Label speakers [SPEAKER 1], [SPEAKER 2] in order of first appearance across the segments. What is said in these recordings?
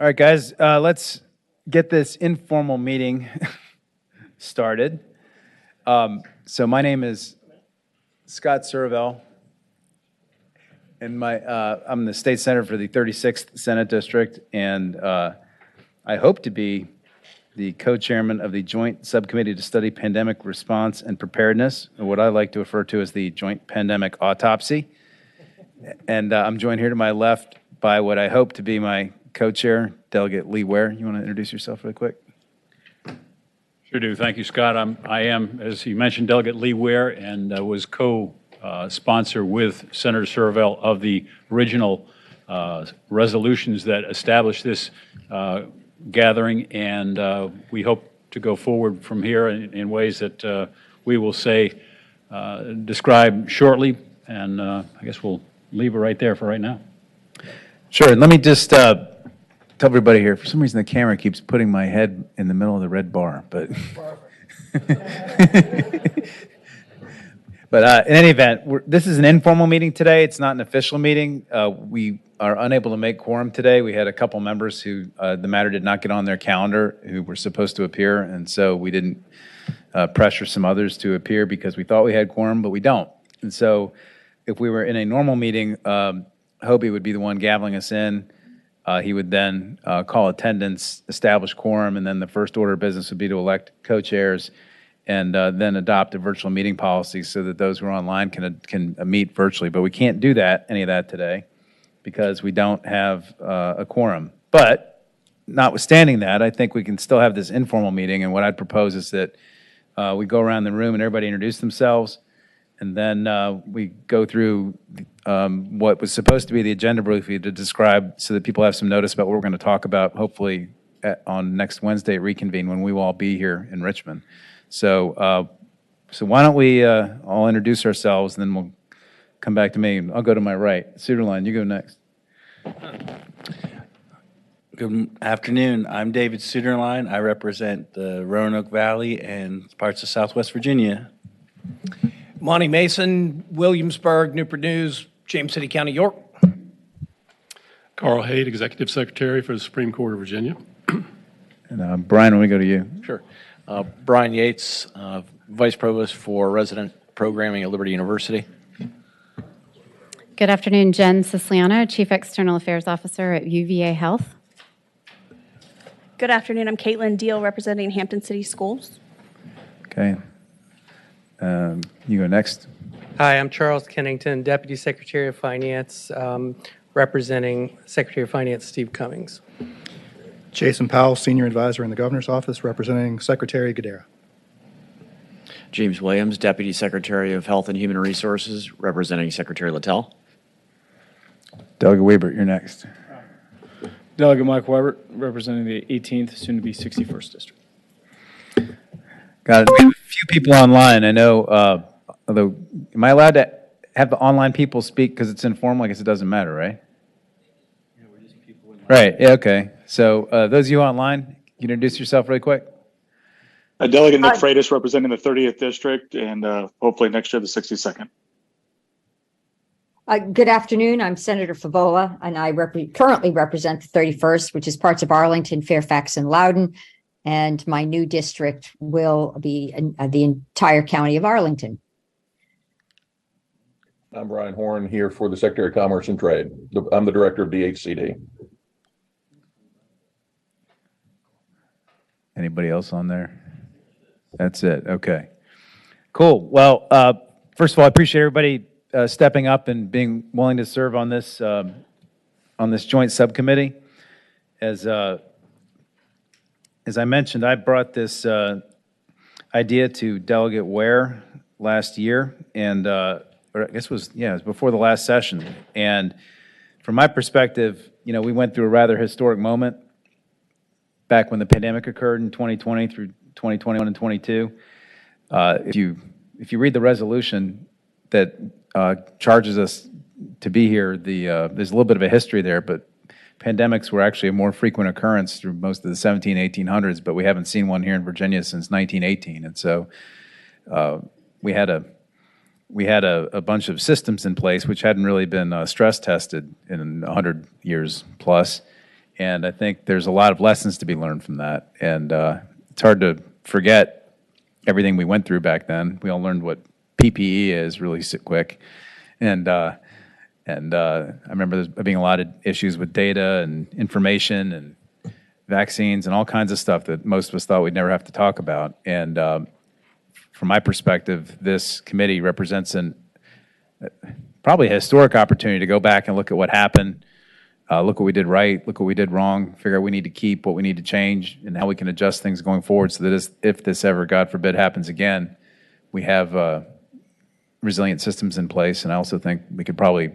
[SPEAKER 1] All right, guys, let's get this informal meeting started. So my name is Scott Survell, and I'm the state senator for the 36th Senate District, and I hope to be the co-chairman of the Joint Subcommittee to Study Pandemic Response and Preparedness, or what I like to refer to as the Joint Pandemic Autopsy. And I'm joined here to my left by what I hope to be my co-chair, Delegate Lee Ware. You want to introduce yourself really quick?
[SPEAKER 2] Sure do. Thank you, Scott. I am, as you mentioned, Delegate Lee Ware, and was co-sponsor with Senator Survell of the original resolutions that established this gathering, and we hope to go forward from here in ways that we will describe shortly, and I guess we'll leave it right there for right now.
[SPEAKER 1] Sure. And let me just tell everybody here, for some reason the camera keeps putting my head in the middle of the red bar, but but in any event, this is an informal meeting today. It's not an official meeting. We are unable to make quorum today. We had a couple members who the matter did not get on their calendar who were supposed to appear, and so we didn't pressure some others to appear because we thought we had quorum, but we don't. And so if we were in a normal meeting, Hobie would be the one gaveling us in. He would then call attendance, establish quorum, and then the first order of business would be to elect co-chairs and then adopt a virtual meeting policy so that those who are online can meet virtually. But we can't do any of that today because we don't have a quorum. But notwithstanding that, I think we can still have this informal meeting, and what I'd propose is that we go around the room and everybody introduce themselves, and then we go through what was supposed to be the agenda briefly to describe so that people have some notice about what we're going to talk about, hopefully on next Wednesday at Reconvene when we will all be here in Richmond. So why don't we all introduce ourselves, and then we'll come back to me. I'll go to my right. Suderline, you go next.
[SPEAKER 3] Good afternoon. I'm David Suderline. I represent the Roanoke Valley and parts of Southwest Virginia.
[SPEAKER 4] Monty Mason, Williamsburg, Newport News, James City County, York.
[SPEAKER 5] Carl Haight, Executive Secretary for the Supreme Court of Virginia.
[SPEAKER 1] And Brian, let me go to you.
[SPEAKER 6] Sure. Brian Yates, Vice Provost for Resident Programming at Liberty University.
[SPEAKER 7] Good afternoon, Jen Siciliano, Chief External Affairs Officer at UVA Health.
[SPEAKER 8] Good afternoon, I'm Caitlin Deal, representing Hampton City Schools.
[SPEAKER 1] Okay. You go next.
[SPEAKER 9] Hi, I'm Charles Kennington, Deputy Secretary of Finance, representing Secretary of Finance Steve Cummings.
[SPEAKER 10] Jason Powell, Senior Advisor in the Governor's Office, representing Secretary Gadara.
[SPEAKER 11] James Williams, Deputy Secretary of Health and Human Resources, representing Secretary Littell.
[SPEAKER 1] Delegate Weber, you're next.
[SPEAKER 12] Delegate Mike Weber, representing the 18th, soon to be 61st District.
[SPEAKER 1] Got it. We have a few people online. I know, although, am I allowed to have the online people speak because it's informal? I guess it doesn't matter, right?
[SPEAKER 3] Yeah, we're using people in
[SPEAKER 1] right, yeah, okay. So those of you online, can you introduce yourself really quick?
[SPEAKER 13] Delegate Nick Freitas, representing the 30th District, and hopefully next year the 62nd.
[SPEAKER 14] Good afternoon. I'm Senator Favola, and I currently represent the 31st, which is parts of Arlington, Fairfax, and Loudoun. And my new district will be the entire county of Arlington.
[SPEAKER 15] I'm Brian Horn, here for the Secretary of Commerce and Trade. I'm the director of DHCD.
[SPEAKER 1] Anybody else on there? That's it. Okay. Cool. Well, first of all, I appreciate everybody stepping up and being willing to serve on this joint subcommittee. As I mentioned, I brought this idea to Delegate Ware last year, and or I guess it was before the last session. And from my perspective, we went through a rather historic moment back when the pandemic occurred in 2020 through 2021 and 22. If you read the resolution that charges us to be here, there's a little bit of a history there, but pandemics were actually a more frequent occurrence through most of the 1800s, but we haven't seen one here in Virginia since 1918. And so we had a bunch of systems in place which hadn't really been stress tested in 100 years plus. And I think there's a lot of lessons to be learned from that. And it's hard to forget everything we went through back then. We all learned what PPE is really quick. And I remember there being a lot of issues with data and information and vaccines and all kinds of stuff that most of us thought we'd never have to talk about. And from my perspective, this committee represents probably a historic opportunity to go back and look at what happened, look what we did right, look what we did wrong, figure out what we need to keep, what we need to change, and how we can adjust things going forward so that if this ever, God forbid, happens again, we have resilient systems in place. And I also think we could probably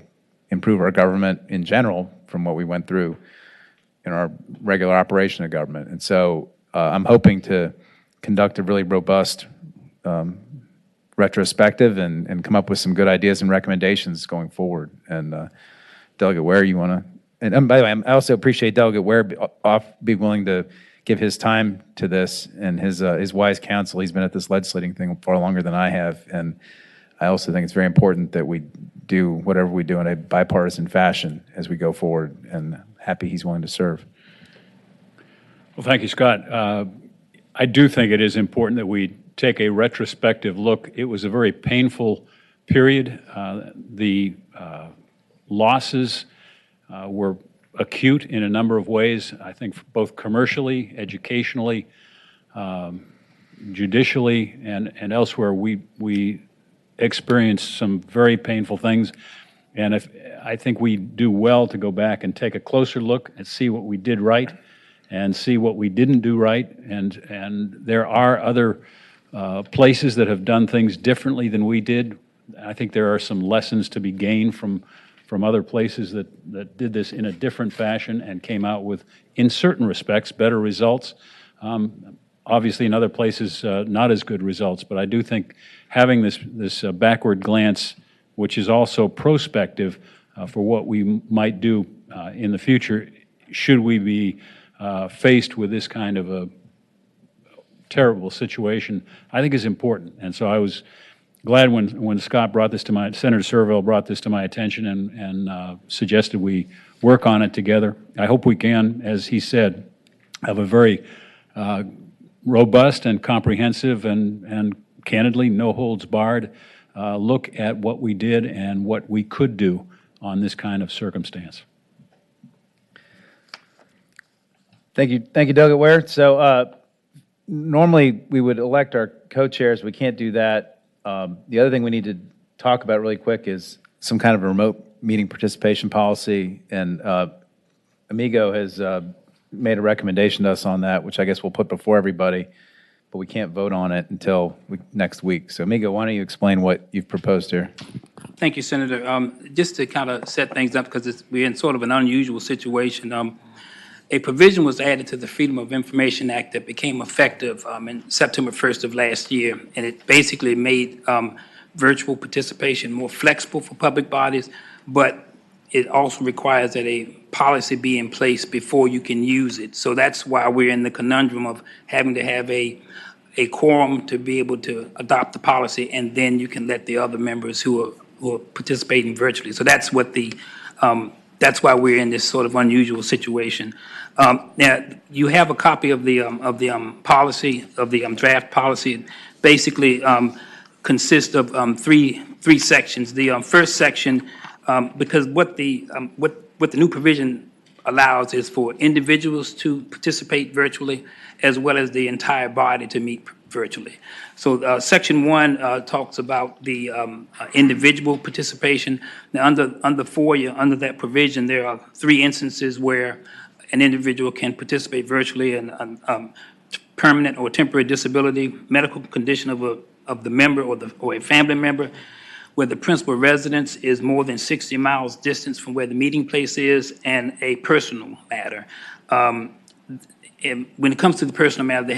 [SPEAKER 1] improve our government in general from what we went through in our regular operation of government. And so I'm hoping to conduct a really robust retrospective and come up with some good ideas and recommendations going forward. And Delegate Ware, you want to? And by the way, I also appreciate Delegate Ware be willing to give his time to this and his wise counsel. He's been at this legislating thing far longer than I have, and I also think it's very important that we do whatever we do in a bipartisan fashion as we go forward. And happy he's willing to serve.
[SPEAKER 2] Well, thank you, Scott. I do think it is important that we take a retrospective look. It was a very painful period. The losses were acute in a number of ways, I think both commercially, educationally, judicially, and elsewhere. We experienced some very painful things. And I think we do well to go back and take a closer look and see what we did right and see what we didn't do right. And there are other places that have done things differently than we did. I think there are some lessons to be gained from other places that did this in a different fashion and came out with, in certain respects, better results. Obviously, in other places, not as good results. But I do think having this backward glance, which is also prospective for what we might do in the future, should we be faced with this kind of a terrible situation, I think is important. And so I was glad when Scott brought this to Senator Serville brought this to my attention and suggested we work on it together. I hope we can, as he said, have a very robust and comprehensive and candidly, no holds barred look at what we did and what we could do on this kind of circumstance.
[SPEAKER 1] Thank you, Delegate Ware. So normally we would elect our co-chairs. We can't do that. The other thing we need to talk about really quick is some kind of a remote meeting participation policy. And Amigo has made a recommendation to us on that, which I guess we'll put before everybody, but we can't vote on it until next week. So Amigo, why don't you explain what you've proposed here?
[SPEAKER 16] Thank you, Senator. Just to kind of set things up, because we're in sort of an unusual situation. A provision was added to the Freedom of Information Act that became effective in September 1st of last year, and it basically made virtual participation more flexible for public bodies, but it also requires that a policy be in place before you can use it. So that's why we're in the conundrum of having to have a quorum to be able to adopt the policy, and then you can let the other members who are participating virtually. So that's what that's why we're in this sort of unusual situation. Now, you have a copy of the policy, of the draft policy. It basically consists of three sections. The first section, because what the new provision allows is for individuals to participate virtually, as well as the entire body to meet virtually. So Section 1 talks about the individual participation. Now, under FOIA, under that provision, there are 3 instances where an individual can participate virtually: and permanent or temporary disability, medical condition of the member or a family member, where the principal residence is more than 60 miles distance from where the meeting place is, and a personal matter. And when it comes to the personal matter,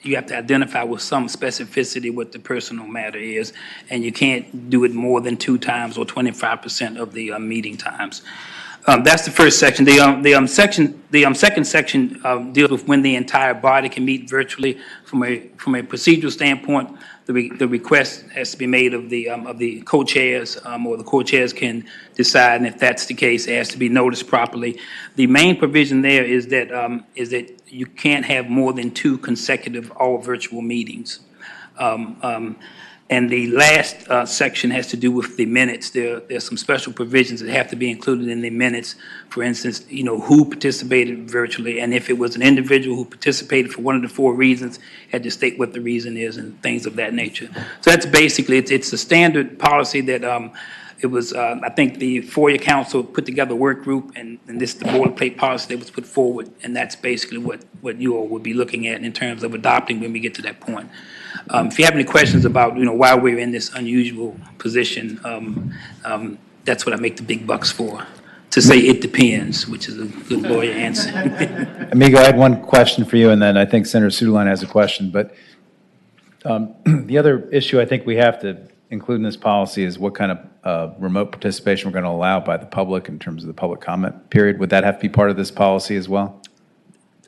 [SPEAKER 16] you have to identify with some specificity what the personal matter is, and you can't do it more than 2 times or 25% of the meeting times. That's the first section. The second section deals with when the entire body can meet virtually. From a procedural standpoint, the request has to be made of the co-chairs, or the co-chairs can decide, and if that's the case, it has to be noticed properly. The main provision there is that you can't have more than 2 consecutive all virtual meetings. And the last section has to do with the minutes. There's some special provisions that have to be included in the minutes. For instance, who participated virtually, and if it was an individual who participated for one of the 4 reasons, had to state what the reason is and things of that nature. So that's basically, it's a standard policy that it was, I think the FOIA Council put together a work group, and this is the boilerplate policy that was put forward, and that's basically what you all would be looking at in terms of adopting when we get to that point. If you have any questions about, why we're in this unusual position, that's what I make the big bucks for, to say it depends, which is a good lawyer answer.
[SPEAKER 1] Amigo, I had one question for you, and then I think Senator Suderline has a question. But the other issue I think we have to include in this policy is what kind of remote participation we're going to allow by the public in terms of the public comment period. Would that have to be part of this policy as well?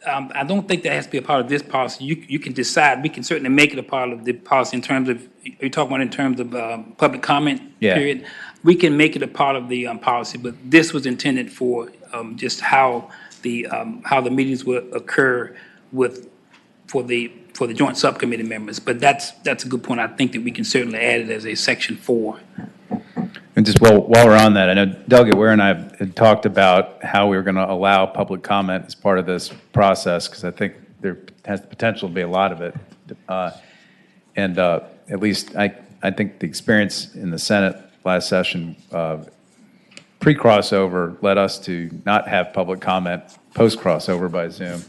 [SPEAKER 16] I don't think that has to be a part of this policy. You can decide. We can certainly make it a part of the policy in terms of, are you talking about in terms of public comment period? We can make it a part of the policy, but this was intended for just how the meetings would occur for the joint subcommittee members. But that's a good point. I think that we can certainly add it as a section 4.
[SPEAKER 1] And just while we're on that, I know Delegate Ware and I had talked about how we were going to allow public comment as part of this process, because I think there has the potential to be a lot of it. And at least I think the experience in the Senate last session, pre-crossover, led us to not have public comment post-crossover by Zoom,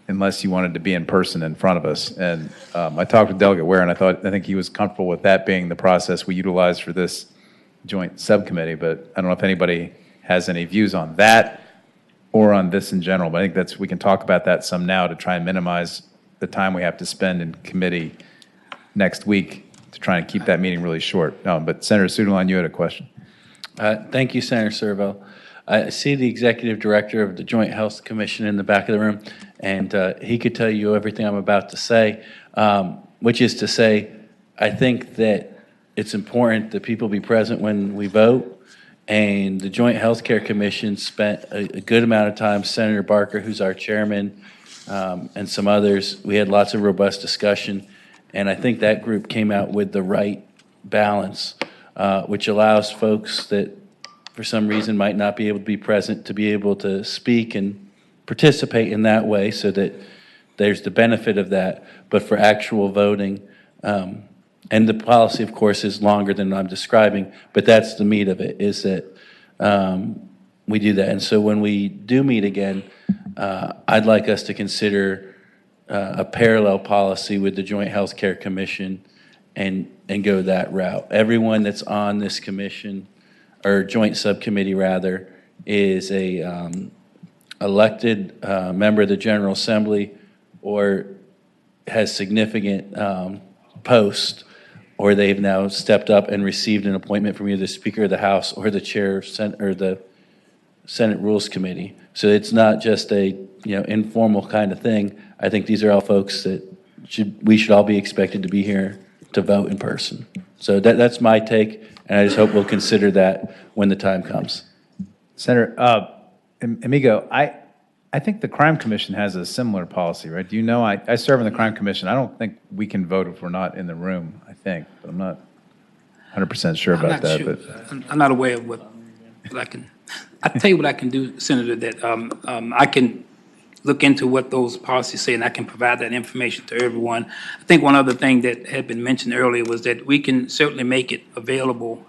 [SPEAKER 1] unless you wanted to be in person in front of us. And I talked with Delegate Ware, and I think he was comfortable with that being the process we utilized for this joint subcommittee, but I don't know if anybody has any views on that or on this in general, but I think we can talk about that some now to try and minimize the time we have to spend in committee next week to try and keep that meeting really short. But Senator Suderline, you had a question.
[SPEAKER 3] Thank you, Senator Servo. I see the Executive Director of the Joint Health Commission in the back of the room, and he could tell you everything I'm about to say, which is to say, I think that it's important that people be present when we vote, and the Joint Healthcare Commission spent a good amount of time. Senator Barker, who's our chairman, and some others, we had lots of robust discussion, and I think that group came out with the right balance, which allows folks that for some reason might not be able to be present to be able to speak and participate in that way, so that there's the benefit of that. But for actual voting, and the policy, of course, is longer than I'm describing, but that's the meat of it, is that we do that. And so when we do meet again, I'd like us to consider a parallel policy with the Joint Health Care Commission and go that route. Everyone that's on this commission, or joint subcommittee rather, is a elected member of the General Assembly or has significant post, or they've now stepped up and received an appointment from either the Speaker of the House or the Chair of the Senate Rules Committee. So it's not just a informal kind of thing. I think these are all folks that we should all be expected to be here to vote in person. So that's my take, and I just hope we'll consider that when the time comes.
[SPEAKER 1] Senator Amigo, I think the Crime Commission has a similar policy, right? Do you know? I serve in the Crime Commission. I don't think we can vote if we're not in the room, I think, but I'm not 100% sure about that.
[SPEAKER 16] Sure.
[SPEAKER 1] But
[SPEAKER 16] I'm not aware of what I can. I'll tell you what I can do, Senator, that I can look into what those policies say, and I can provide that information to everyone. I think one other thing that had been mentioned earlier was that we can certainly make it available.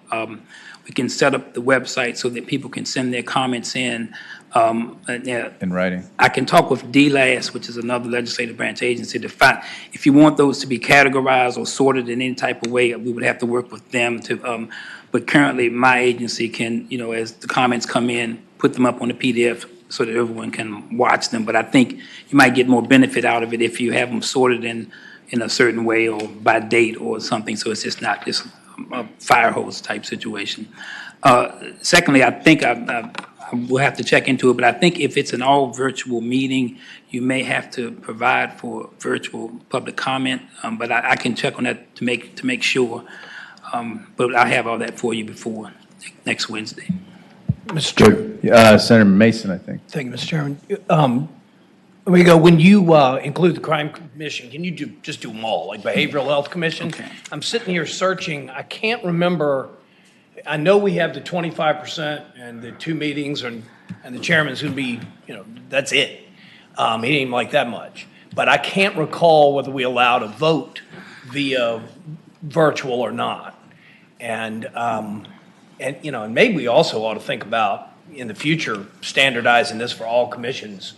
[SPEAKER 16] We can set up the website so that people can send their comments in.
[SPEAKER 1] In writing.
[SPEAKER 16] I can talk with DLAS, which is another legislative branch agency, to find, if you want those to be categorized or sorted in any type of way, we would have to work with them to, but currently my agency can, as the comments come in, put them up on the PDF so that everyone can watch them. But I think you might get more benefit out of it if you have them sorted in a certain way or by date or something, so it's just not just a fire hose type situation. Secondly, I think we'll have to check into it, but I think if it's an all virtual meeting, you may have to provide for virtual public comment, but I can check on that to make sure. But I'll have all that for you before next Wednesday.
[SPEAKER 4] Mr. Chairman.
[SPEAKER 1] Senator Mason, I think.
[SPEAKER 4] Thank you, Mr. Chairman. We go, when you include the Crime Commission, can you just do them all, like Behavioral Health Commission?
[SPEAKER 16] Okay.
[SPEAKER 4] I'm sitting here searching, I can't remember, I know we have the 25% and the 2 meetings, and the chairman's going to be, that's it. He didn't even like that much. But I can't recall whether we allowed a vote via virtual or not. And maybe we also ought to think about, in the future, standardizing this for all commissions,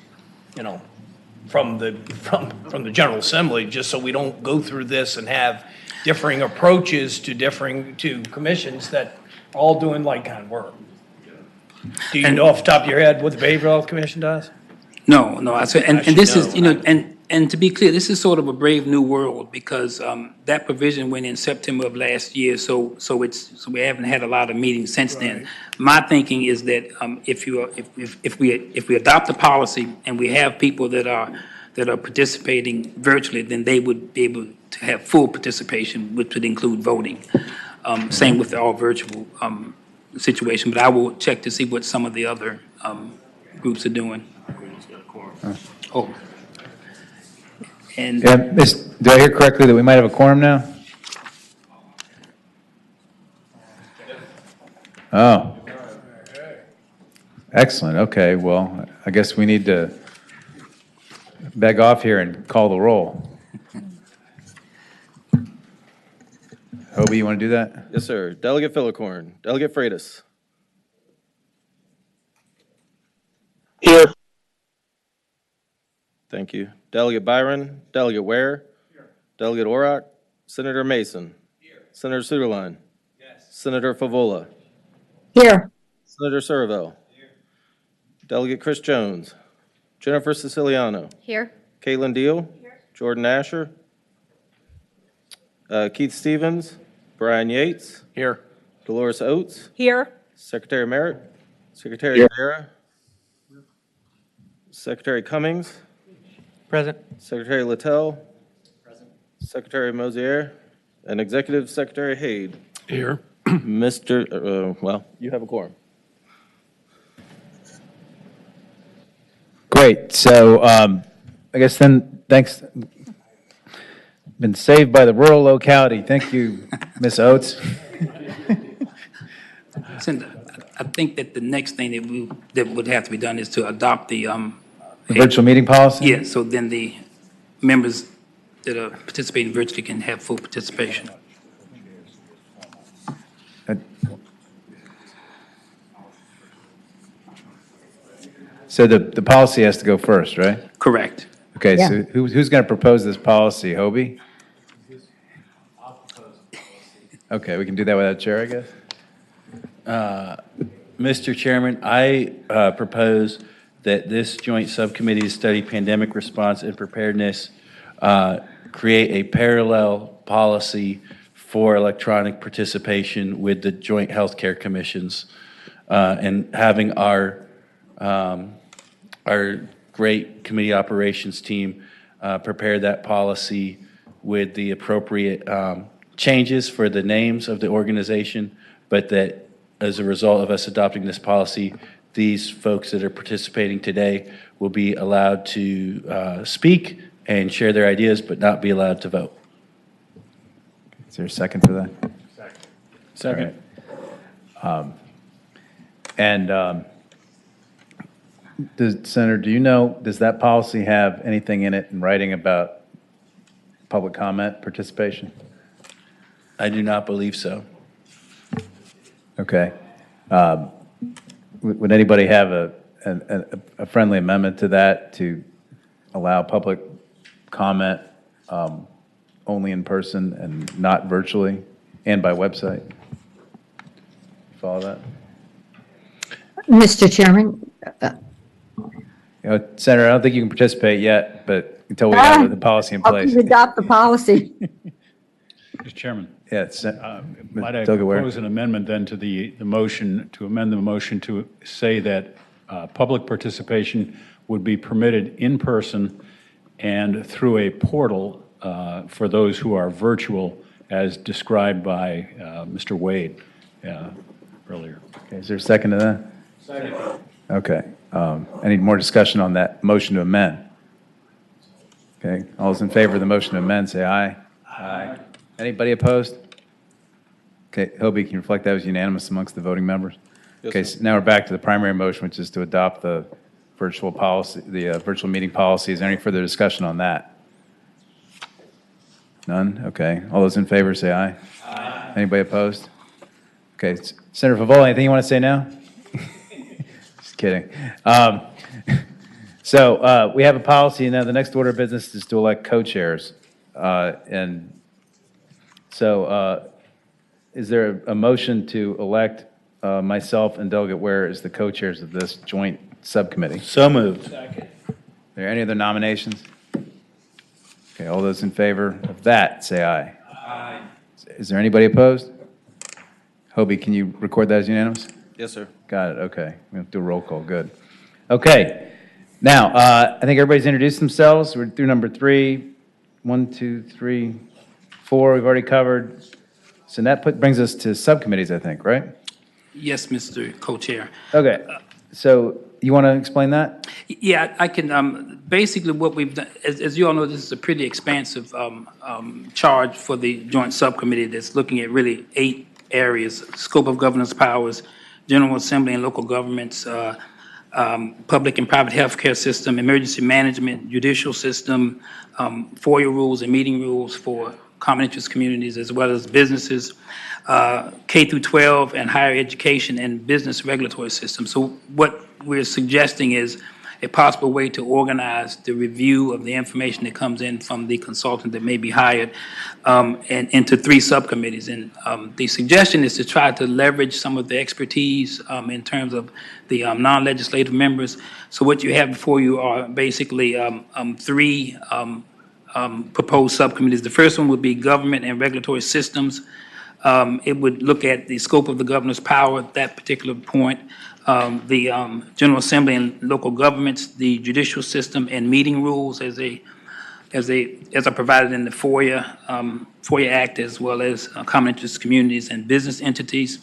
[SPEAKER 4] from the General Assembly, just so we don't go through this and have differing approaches to commissions that are all doing like kind of work. Do you know off the top of your head what the Behavioral Health Commission does?
[SPEAKER 16] No, I said, and this is, and to be clear, this is sort of a brave new world because that provision went in September of last year, so we haven't had a lot of meetings since then. My thinking is that if we adopt the policy and we have people that are participating virtually, then they would be able to have full participation, which would include voting. Same with the all virtual situation, but I will check to see what some of the other groups are doing. Oh. And
[SPEAKER 1] Yeah, do I hear correctly that we might have a quorum now? Oh. Excellent. Okay, well, I guess we need to beg off here and call the roll. Hobie, you want to do that?
[SPEAKER 17] Yes, sir. Delegate Fillicorn. Delegate Freitas.
[SPEAKER 13] Here.
[SPEAKER 17] Thank you. Delegate Byron. Delegate Ware. Here. Delegate Orrock. Senator Mason. Here. Senator Suderline. Yes. Senator Favola.
[SPEAKER 14] Here.
[SPEAKER 17] Senator Servell. Here. Delegate Chris Jones. Jennifer Siciliano.
[SPEAKER 7] Here.
[SPEAKER 17] Caitlin Deal. Here. Jordan Asher. Keith Stevens. Brian Yates.
[SPEAKER 6] Here.
[SPEAKER 17] Dolores Oates.
[SPEAKER 8] Here.
[SPEAKER 17] Secretary Merritt. Secretary Rivera. Secretary Cummings.
[SPEAKER 9] Present.
[SPEAKER 17] Secretary Littell. Present. Secretary Mosier. And Executive Secretary Haid.
[SPEAKER 5] Here.
[SPEAKER 17] Mr. You have a quorum.
[SPEAKER 1] Great. So I guess then, thanks. Been saved by the rural locality. Thank you, Ms. Oates.
[SPEAKER 16] I think that the next thing that would have to be done is to adopt the
[SPEAKER 1] virtual meeting policy?
[SPEAKER 16] Yeah, so then the members that are participating virtually can have full participation.
[SPEAKER 1] So the policy has to go first, right?
[SPEAKER 16] Correct.
[SPEAKER 1] Okay,
[SPEAKER 14] Yeah.
[SPEAKER 1] so who's going to propose this policy? Hobie? Okay, we can do that without chair, I guess?
[SPEAKER 3] Mr. Chairman, I propose that this joint subcommittee to study pandemic response and preparedness create a parallel policy for electronic participation with the joint healthcare commissions and having our great committee operations team prepare that policy with the appropriate changes for the names of the organization, but that as a result of us adopting this policy, these folks that are participating today will be allowed to speak and share their ideas, but not be allowed to vote.
[SPEAKER 1] Is there a second for that?
[SPEAKER 12] Second.
[SPEAKER 1] Senator, do you know, does that policy have anything in it in writing about public comment participation?
[SPEAKER 3] I do not believe so.
[SPEAKER 1] Okay. Would anybody have a friendly amendment to that to allow public comment only in person and not virtually and by website? Follow that?
[SPEAKER 14] Mr. Chairman.
[SPEAKER 1] Senator, I don't think you can participate yet, but until we have the policy in place.
[SPEAKER 14] I'll adopt the policy.
[SPEAKER 2] Mr. Chairman.
[SPEAKER 1] Yeah,
[SPEAKER 2] might I propose an amendment then to the motion, to amend the motion to say that public participation would be permitted in person and through a portal for those who are virtual, as described by Mr. Wade earlier.
[SPEAKER 1] Okay, is there a second to that? Second. Okay. Any more discussion on that motion to amend? Okay, all those in favor of the motion to amend, say aye. Aye. Anybody opposed? Okay, Hobie, can you reflect that was unanimous amongst the voting members?
[SPEAKER 17] Yes,
[SPEAKER 1] Okay,
[SPEAKER 17] sir.
[SPEAKER 1] so now we're back to the primary motion, which is to adopt the virtual policy, the virtual meeting policy. Is there any further discussion on that? None? Okay. All those in favor say aye. Aye. Anybody opposed? Okay, Senator Favola, anything you want to say now? Just kidding. So we have a policy now. The next order of business is to elect co-chairs. And so is there a motion to elect myself and Delegate Ware as the co-chairs of this joint subcommittee?
[SPEAKER 3] So moved.
[SPEAKER 1] Are there any other nominations? Okay, all those in favor of that, say aye. Aye. Is there anybody opposed? Hobie, can you record that as unanimous?
[SPEAKER 17] Yes, sir.
[SPEAKER 1] Got it, okay. We have to do a roll call, good. Okay, now, I think everybody's introduced themselves. We're through number 3. 1, 2, 3, 4, we've already covered. So that brings us to subcommittees, I think, right?
[SPEAKER 16] Yes, Mr. Co-Chair.
[SPEAKER 1] Okay, so you want to explain that?
[SPEAKER 16] Yeah, I can, basically what we've done, as you all know, this is a pretty expansive charge for the joint subcommittee that's looking at really 8 areas: scope of governance powers, General Assembly and local governments, public and private healthcare system, emergency management, judicial system, FOIA rules and meeting rules for common interest communities as well as businesses, K through 12 and higher education and business regulatory system. So what we're suggesting is a possible way to organize the review of the information that comes in from the consultant that may be hired and into 3 subcommittees. And the suggestion is to try to leverage some of the expertise in terms of the non-legislative members. So what you have before you are basically 3 proposed subcommittees. The first one would be government and regulatory systems. It would look at the scope of the governor's power at that particular point, the General Assembly and local governments, the judicial system, and meeting rules as are provided in the FOIA Act, as well as common interest communities and business entities.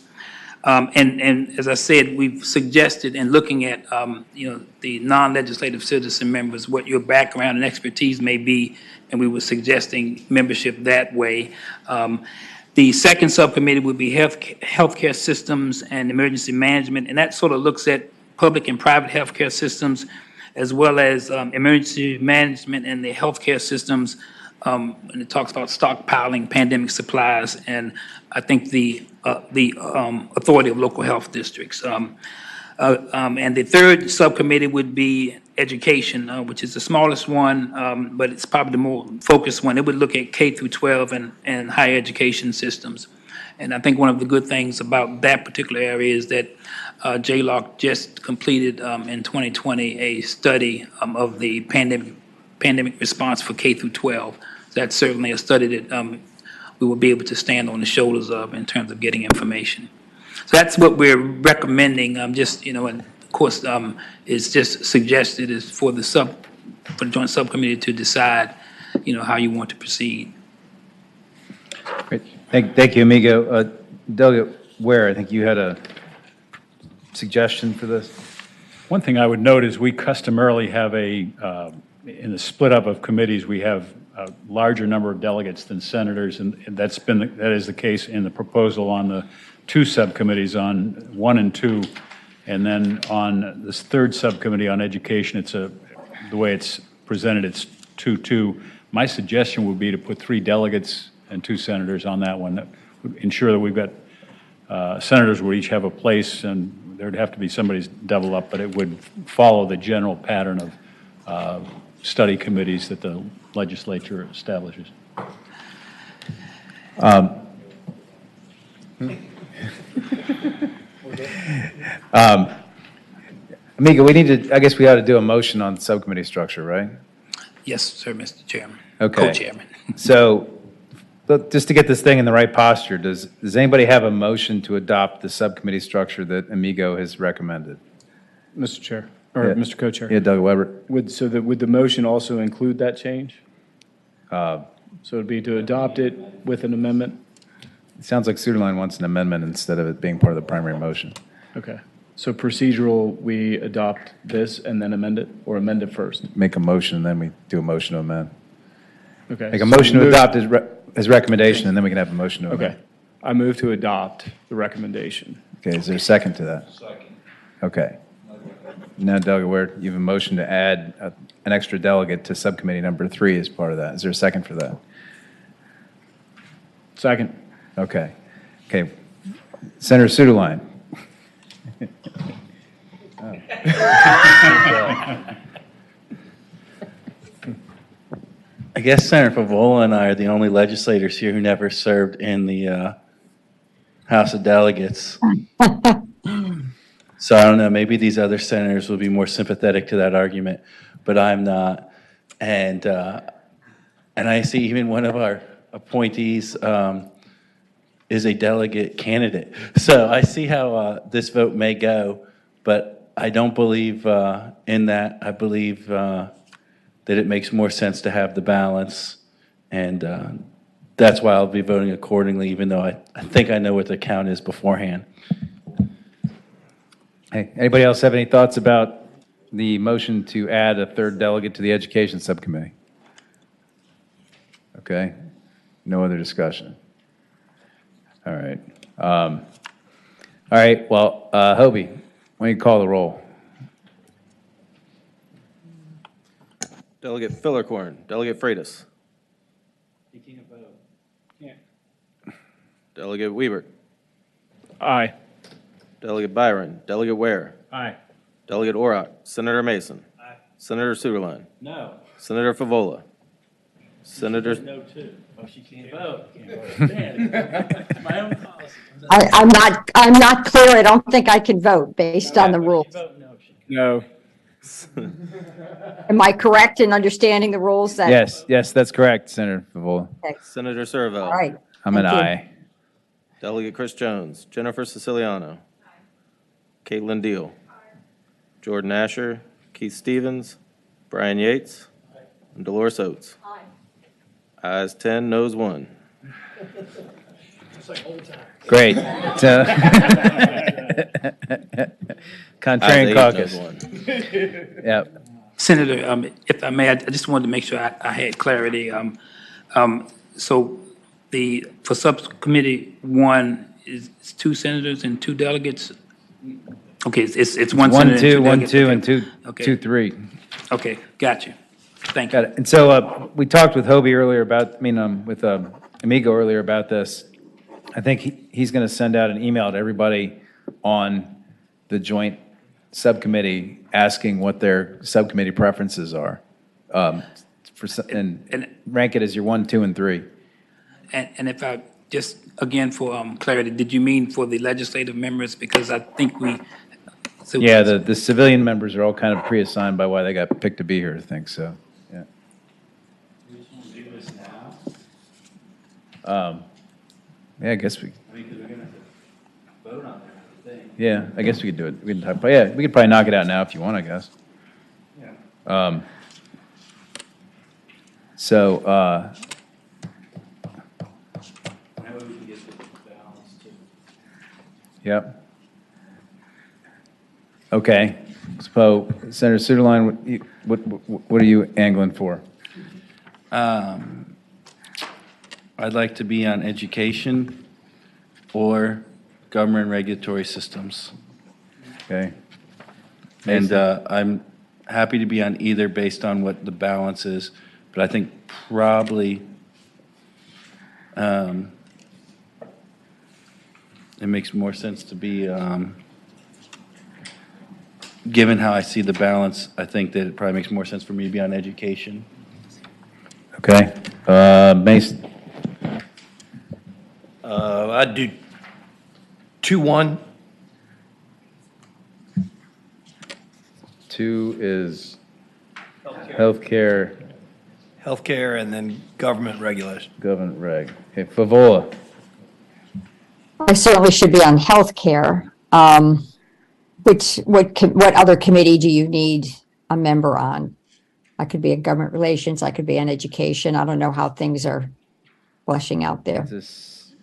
[SPEAKER 16] And as I said, we've suggested in looking at the non-legislative citizen members, what your background and expertise may be, and we were suggesting membership that way. The second subcommittee would be healthcare systems and emergency management, and that sort of looks at public and private healthcare systems, as well as emergency management and the healthcare systems. And it talks about stockpiling pandemic supplies, and I think the authority of local health districts. And the third subcommittee would be education, which is the smallest one, but it's probably the more focused one. It would look at K through 12 and higher education systems. And I think one of the good things about that particular area is that JLOC just completed in 2020 a study of the pandemic response for K through 12. That's certainly a study that we will be able to stand on the shoulders of in terms of getting information. So that's what we're recommending. And of course, it's just suggested is for the joint subcommittee to decide, how you want to proceed.
[SPEAKER 1] Great. Thank you, amigo. Delegate Ware, I think you had a suggestion for this.
[SPEAKER 2] One thing I would note is we customarily have in the split up of committees, we have a larger number of delegates than senators, and that is the case in the proposal on the 2 subcommittees, on 1 and 2, and then on this third subcommittee on education, the way it's presented, it's 2-2. My suggestion would be to put 3 delegates and 2 senators on that one. That would ensure that we've got senators would each have a place, and there'd have to be somebody's double up, but it would follow the general pattern of study committees that the legislature establishes.
[SPEAKER 1] Amigo, I guess we ought to do a motion on subcommittee structure, right?
[SPEAKER 16] Yes, sir, Mr. Chairman.
[SPEAKER 1] Okay.
[SPEAKER 16] Co-chairman.
[SPEAKER 1] So, just to get this thing in the right posture, does anybody have a motion to adopt the subcommittee structure that Amigo has recommended?
[SPEAKER 12] Mr. Chair, or
[SPEAKER 1] Yeah.
[SPEAKER 12] Mr. Co-Chair.
[SPEAKER 1] Yeah, Doug Weber.
[SPEAKER 12] Would the motion also include that change? So it'd be to adopt it with an amendment?
[SPEAKER 1] It sounds like Suderline wants an amendment instead of it being part of the primary motion.
[SPEAKER 12] Okay. So procedural, we adopt this and then amend it, or amend it first?
[SPEAKER 1] Make a motion, and then we do a motion to amend.
[SPEAKER 12] Okay.
[SPEAKER 1] Make a
[SPEAKER 12] so
[SPEAKER 1] motion to
[SPEAKER 12] move-
[SPEAKER 1] adopt his recommendation, and then we can have a motion to amend.
[SPEAKER 12] Okay. I move to adopt the recommendation.
[SPEAKER 1] Okay, is there a second to that? Second. Okay. Now, Doug, you have a motion to add an extra delegate to subcommittee number 3 as part of that. Is there a second for that?
[SPEAKER 12] Second.
[SPEAKER 1] Okay. Okay. Senator Suderline.
[SPEAKER 3] I guess Senator Favola and I are the only legislators here who never served in the House of Delegates. So I don't know, maybe these other senators will be more sympathetic to that argument, but I'm not. And I see even one of our appointees is a delegate candidate. So I see how this vote may go, but I don't believe in that. I believe that it makes more sense to have the balance, and that's why I'll be voting accordingly, even though I think I know what the count is beforehand.
[SPEAKER 1] Hey, anybody else have any thoughts about the motion to add a third delegate to the Education Subcommittee? Okay. No other discussion. All right. All right. Well, Hobie, why don't you call the roll?
[SPEAKER 17] Delegate Fillercorn, Delegate Freitas,
[SPEAKER 12] You can't vote. Can't.
[SPEAKER 17] Delegate Weber,
[SPEAKER 12] Aye.
[SPEAKER 17] Delegate Byron, Delegate Ware,
[SPEAKER 12] Aye.
[SPEAKER 17] Delegate Orrock, Senator Mason,
[SPEAKER 12] Aye.
[SPEAKER 17] Senator Suderline,
[SPEAKER 12] No.
[SPEAKER 17] Senator Favola, Senator,
[SPEAKER 3] No, too. Oh, she can't vote.
[SPEAKER 14] I'm not clear. I don't think I can vote based on the rules.
[SPEAKER 12] No.
[SPEAKER 14] Am I correct in understanding the rules that?
[SPEAKER 1] Yes, that's correct, Senator Favola.
[SPEAKER 17] Senator Serval.
[SPEAKER 14] All right.
[SPEAKER 1] I'm an
[SPEAKER 14] Thank you.
[SPEAKER 1] aye.
[SPEAKER 17] Delegate Chris Jones, Jennifer Siciliano, Caitlin Deal, Jordan Asher, Keith Stevens, Brian Yates, and Dolores Oates. Ayes 10, noes 1.
[SPEAKER 1] Great. Contrarian
[SPEAKER 17] Ayes 8,
[SPEAKER 1] caucus.
[SPEAKER 17] noes 1.
[SPEAKER 1] Yep.
[SPEAKER 16] Senator, if I may, I just wanted to make sure I had clarity. So for Subcommittee 1, is 2 senators and 2 delegates? Okay, it's one senator and 2
[SPEAKER 1] 1,
[SPEAKER 16] delegates.
[SPEAKER 1] 2,
[SPEAKER 16] Okay.
[SPEAKER 1] and 2,
[SPEAKER 16] Okay.
[SPEAKER 1] 2, 3.
[SPEAKER 16] Okay, got you. Thank
[SPEAKER 1] Got
[SPEAKER 16] you.
[SPEAKER 1] it. And so we talked with Hobie earlier with Amigo earlier about this. I think he's going to send out an email to everybody on the joint subcommittee asking what their subcommittee preferences are. And rank it as your 1, 2, and 3.
[SPEAKER 16] And if I, just again for clarity, did you mean for the legislative members? Because I think
[SPEAKER 1] Yeah, the civilian members are all kind of pre-assigned by why they got picked to be here, I think, so, yeah. Yeah, I guess we, yeah, I guess we could do it. We could probably knock it out now if you want, I guess. So, yep. Okay. So, Senator Suderline, what are you angling for?
[SPEAKER 3] I'd like to be on education or government regulatory systems.
[SPEAKER 1] Okay.
[SPEAKER 3] And I'm happy to be on either based on what the balance is, but I think probably it makes more sense to be, given how I see the balance, I think that it probably makes more sense for me to be on education.
[SPEAKER 1] Okay. Mason?
[SPEAKER 4] I'd do 2-1.
[SPEAKER 1] 2 is healthcare,
[SPEAKER 4] Healthcare and then government regulation.
[SPEAKER 1] government reg. Okay, Favola.
[SPEAKER 14] I certainly should be on healthcare. What other committee do you need a member on? I could be in government relations, I could be on education. I don't know how things are fleshing out there.
[SPEAKER 1] There's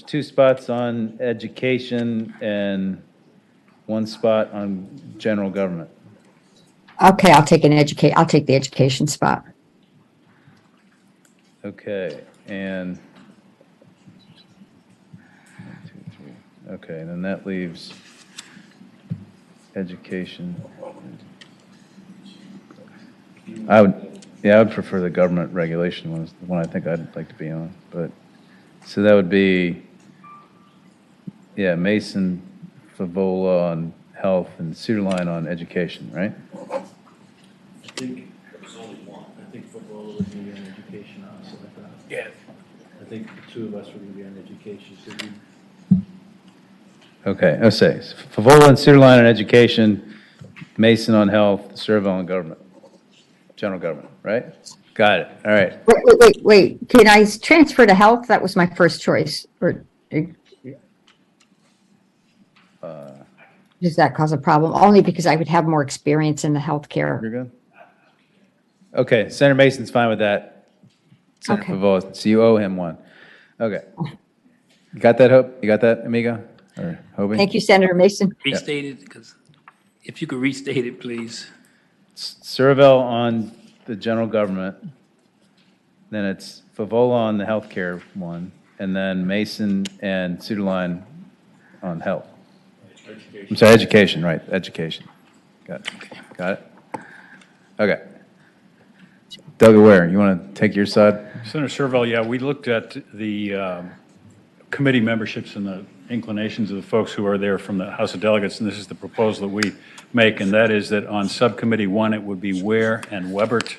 [SPEAKER 1] 2 spots on education and 1 spot on general government.
[SPEAKER 14] Okay, I'll take the education spot.
[SPEAKER 1] Okay, and 1, 2, 3. Okay, then that leaves education. I would prefer the government regulation one, is the one I think I'd like to be on. But so that would be, Mason, Favola on health, and Suderline on education, right?
[SPEAKER 3] I think there was only one. I think football would be on education also.
[SPEAKER 4] Yeah.
[SPEAKER 3] I think the 2 of us were going to be on education. So
[SPEAKER 1] Okay, I'll say Favola and Suderline on education, Mason on health, Servo on government, general government, right? Got it. All right.
[SPEAKER 14] Wait. Can I transfer to health? That was my first choice. Or does that cause a problem? Only because I would have more experience in the healthcare.
[SPEAKER 1] You're good? Okay, Senator Mason's fine with that. Senator Favola, so you owe him one. Okay. You got that, Hope? You got that, amigo? Or Hobie?
[SPEAKER 14] Thank you, Senator Mason.
[SPEAKER 16] Restate it, because if you could restate it, please.
[SPEAKER 1] Servo on the general government, then it's Favola on the healthcare one, and then Mason and Suderline on health. I'm sorry, education, right, education. Got it? Okay. Doug Ware, you want to take your side?
[SPEAKER 2] Senator Servo, we looked at the committee memberships and the inclinations of the folks who are there from the House of Delegates, and this is the proposal that we make, and that is that on Subcommittee 1, it would be Ware and Webert.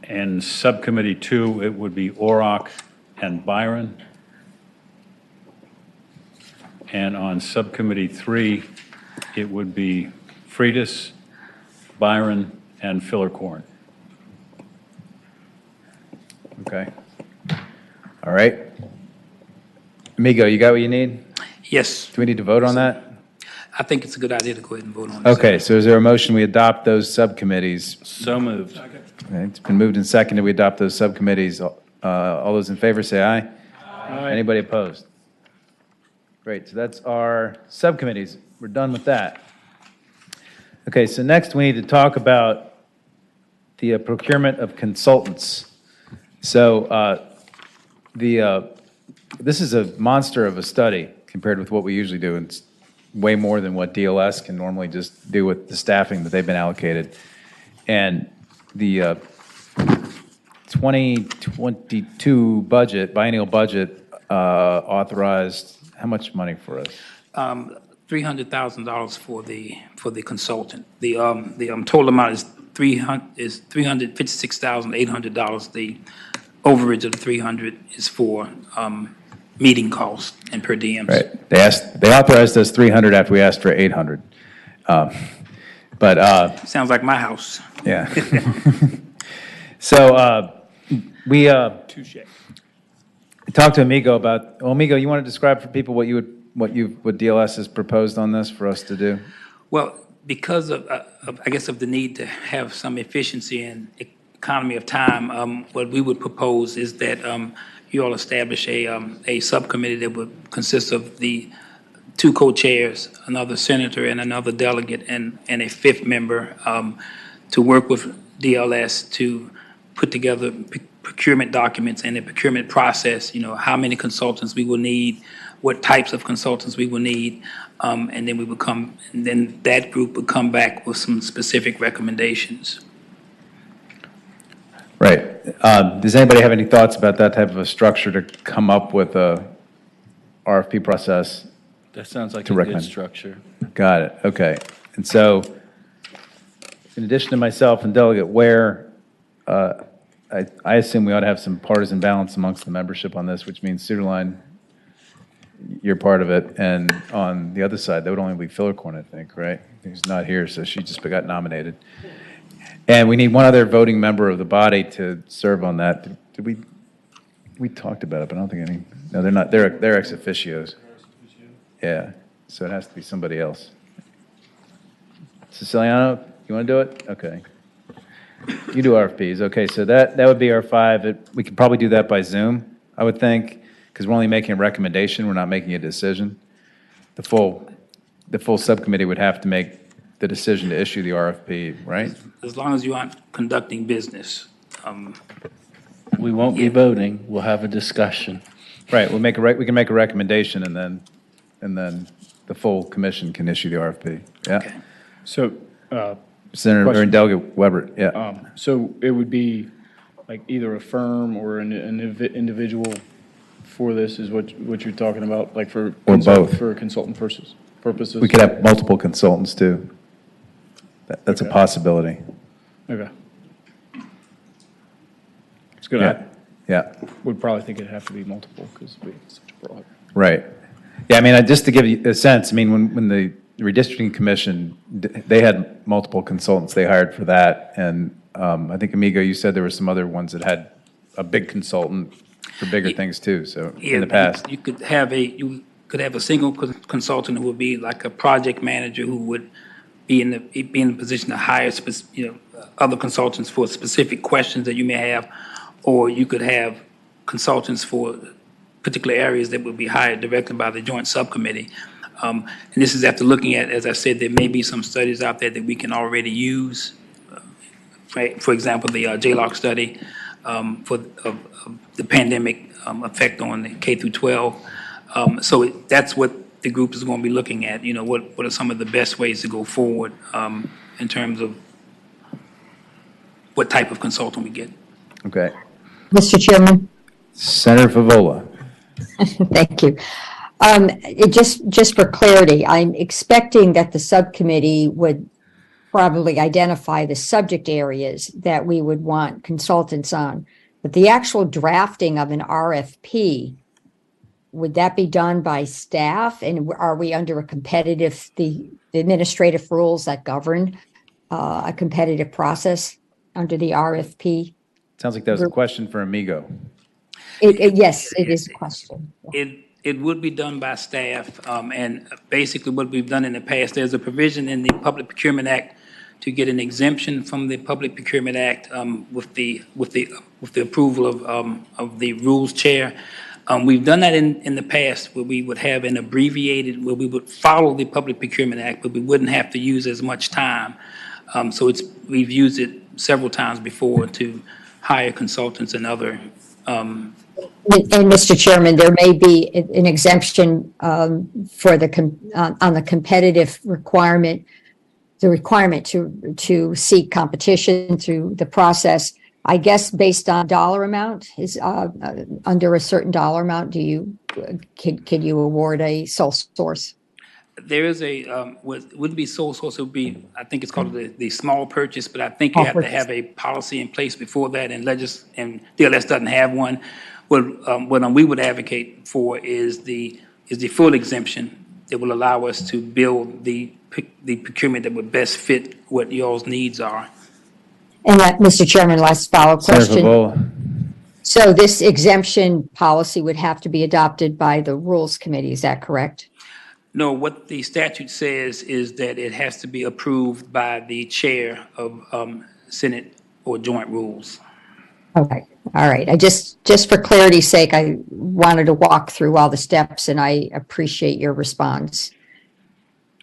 [SPEAKER 2] And Subcommittee 2, it would be Orrock and Byron. And on Subcommittee 3, it would be Freitas, Byron, and Fillercorn.
[SPEAKER 1] Okay. All right. Amigo, you got what you need?
[SPEAKER 16] Yes.
[SPEAKER 1] Do we need to vote on that?
[SPEAKER 16] I think it's a good idea to go ahead and vote on this.
[SPEAKER 1] Okay, so is there a motion we adopt those subcommittees?
[SPEAKER 3] So moved.
[SPEAKER 1] Okay, it's been moved and seconded. We adopt those subcommittees. All those in favor say aye. Aye. Anybody opposed? Great, so that's our subcommittees. We're done with that. Okay, so next we need to talk about the procurement of consultants. So this is a monster of a study compared with what we usually do. It's way more than what DLS can normally just do with the staffing that they've been allocated. And the 2022 budget, biennial budget, authorized how much money for us?
[SPEAKER 16] $300,000 for the consultant. The total amount is $356,800. The overage of the 300 is for meeting costs and per diems.
[SPEAKER 1] Right. They authorized us 300 after we asked for 800.
[SPEAKER 16] Sounds like my house.
[SPEAKER 1] Yeah. So we talked to Amigo about. Well, Amigo, you want to describe for people what DLS has proposed on this for us to do?
[SPEAKER 16] Well, because of I guess of the need to have some efficiency and economy of time, what we would propose is that you all establish a subcommittee that would consist of the 2 co-chairs, another senator and another delegate, and a 5th member to work with DLS to put together procurement documents and the procurement process, how many consultants we will need, what types of consultants we will need, and then that group would come back with some specific recommendations.
[SPEAKER 1] Right. Does anybody have any thoughts about that type of a structure to come up with a RFP process?
[SPEAKER 3] That sounds like a good structure.
[SPEAKER 1] Got it. Okay. And so, in addition to myself and Delegate Ware, I assume we ought to have some partisan balance amongst the membership on this, which means Suderline, you're part of it, and on the other side, that would only be Fillercorn, I think, right? Who's not here, so she just got nominated. And we need one other voting member of the body to serve on that. Did we talked about it, but I don't think any. No, they're not. They're ex officios. Yeah. so it has to be somebody else. Siciliano, you want to do it? Okay. You do RFPs. Okay, so that would be our 5. We could probably do that by Zoom, I would think, because we're only making a recommendation. We're not making a decision. The full subcommittee would have to make the decision to issue the RFP, right?
[SPEAKER 16] As long as you aren't conducting business.
[SPEAKER 3] We won't be voting. We'll have a discussion.
[SPEAKER 1] Right. We can make a recommendation, and then the full commission can issue the RFP. Yeah.
[SPEAKER 16] Okay.
[SPEAKER 12] So,
[SPEAKER 1] Senator or
[SPEAKER 12] question.
[SPEAKER 1] Delegate Weber. Yeah.
[SPEAKER 12] So it would be like either a firm or an individual for this is what you're talking about, like for
[SPEAKER 1] Or both.
[SPEAKER 12] for consultant purposes.
[SPEAKER 1] We could have multiple consultants too. That's a
[SPEAKER 12] Okay.
[SPEAKER 1] possibility.
[SPEAKER 12] Okay. It's good.
[SPEAKER 1] Yeah. Yeah.
[SPEAKER 12] I would probably think it'd have to be multiple because we have such a broad.
[SPEAKER 1] Right. Yeah, I mean, just to give you a sense, I mean, when the redistricting commission, they had multiple consultants they hired for that. And I think, Amigo, you said there were some other ones that had a big consultant for bigger things too, so in the past.
[SPEAKER 16] You could have a single consultant who would be like a project manager who would be in the position to hire other consultants for specific questions that you may have, or you could have consultants for particular areas that would be hired directly by the joint subcommittee. And this is after looking at, as I said, there may be some studies out there that we can already use. For example, the JLOC study for the pandemic effect on the K through 12. So that's what the group is going to be looking at. You know, what are some of the best ways to go forward in terms of what type of consultant we get.
[SPEAKER 1] Okay.
[SPEAKER 14] Mr. Chairman.
[SPEAKER 1] Senator Favola.
[SPEAKER 14] Thank you. Just for clarity, I'm expecting that the subcommittee would probably identify the subject areas that we would want consultants on. But the actual drafting of an RFP, would that be done by staff? And are we under the administrative rules that govern a competitive process under the RFP?
[SPEAKER 1] Sounds like that was a question for Amigo.
[SPEAKER 14] Yes, it is a question.
[SPEAKER 16] It would be done by staff, and basically what we've done in the past, there's a provision in the Public Procurement Act to get an exemption from the Public Procurement Act with the approval of the rules chair. We've done that in the past where we would have an abbreviated, where we would follow the Public Procurement Act, but we wouldn't have to use as much time. So we've used it several times before to hire consultants and other.
[SPEAKER 14] And Mr. Chairman, there may be an exemption for on the competitive requirement, the requirement to seek competition through the process. I guess based on dollar amount is under a certain dollar amount. Can you award a sole source?
[SPEAKER 16] There is wouldn't be sole source. It would be, I think it's called the small purchase, but I think you have to have a policy in place before that, and DLS doesn't have one. What we would advocate for is the full exemption that will allow us to build the procurement that would best fit what y'all's needs are.
[SPEAKER 14] And that, Mr. Chairman, last follow-up question. So this exemption policy would have to be adopted by the Rules Committee, is that correct?
[SPEAKER 16] No, what the statute says is that it has to be approved by the chair of Senate or Joint Rules.
[SPEAKER 14] Okay, all right. I just for clarity's sake, I wanted to walk through all the steps, and I appreciate your response.